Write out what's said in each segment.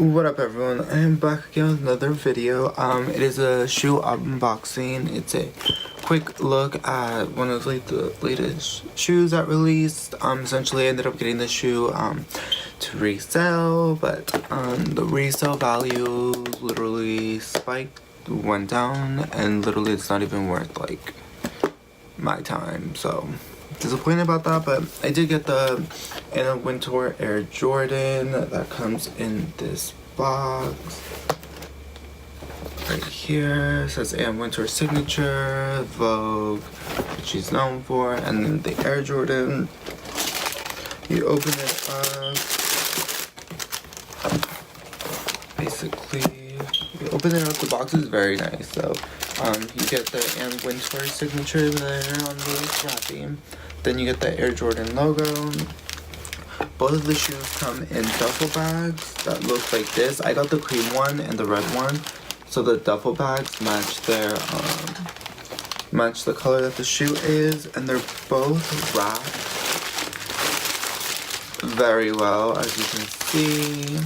What up everyone, I am back again with another video. It is a shoe unboxing. It's a quick look at one of the latest shoes that released. Essentially I ended up getting the shoe to resell, but the resale value literally went down, and literally it's not even worth like my time, so disappointed about that. But I did get the Anna WIntour Air Jordan that comes in this box right here. It says Anna WIntour signature, Vogue, which she's known for, and then the Air Jordan. You open it up, basically you open it up, the box is very nice. So you get the Anna WIntour signature there on the wrapping. Then you get the Air Jordan logo. Both of the shoes come in duffel bags that look like this. I got the cream one and the red one, so the duffel bags match their match the color that the shoe is, and they're both wrapped very well, as you can see.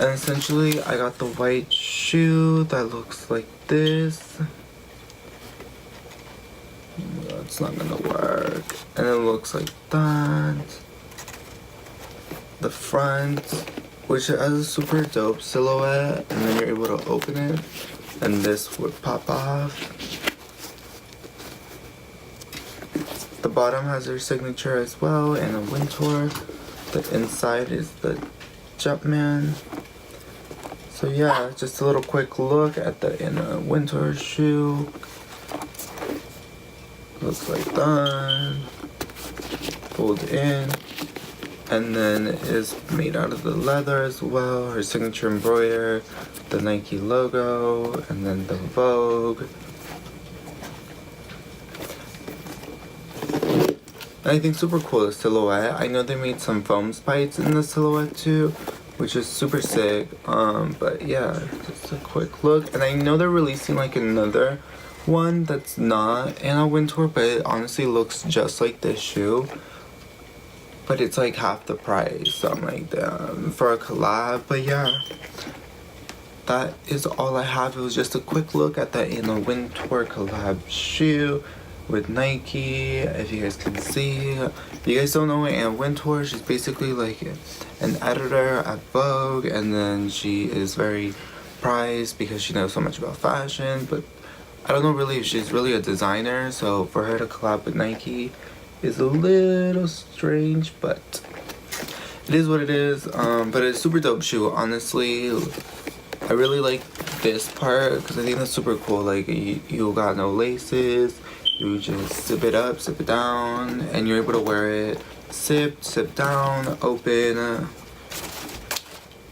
And essentially I got the white shoe that looks like this. It's not gonna work. And it looks like that. The front, which has a super dope silhouette, and then you're able to open it and this would pop off. The bottom has their signature as well, and a WIntour. The inside is the Jumpman. So yeah, just a little quick look at the Anna WIntour shoe. Looks like that. Fold in, and then it is made out of the leather as well. Her signature embroider, the Nike logo, and then the Vogue. And I think super cool, the silhouette. I know they made some foam spikes in the silhouette too, which is super sick. But yeah, just a quick look. And I know they're releasing like another one that's not Anna WIntour, but it honestly looks just like this shoe, but it's like half the price. So I'm like, damn, for a collab. But yeah, that is all I have. It was just a quick look at the Anna WIntour collab shoe with Nike. If you guys can see, if you guys don't know Anna WIntour, she's basically like an editor at Vogue, and then she is very prized because she knows so much about fashion. But I don't know really if she's really a designer, so for her to collab with Nike is a little strange, but it is what it is. But it's a super dope shoe, honestly. I really like this part because I think that's super cool. Like, you got no laces, you just zip it up, zip it down, and you're able to wear it zip down, open,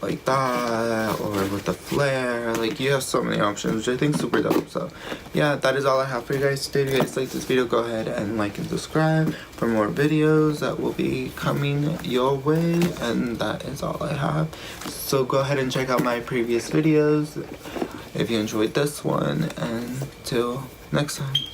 like that, or with the flare. Like, you have so many options, which I think is super dope. So yeah, that is all I have for you guys today. If you guys like this video, go ahead and like and subscribe for more videos that will be coming your way. And that is all I have, so go ahead and check out my previous videos if you enjoyed this one, and till next time.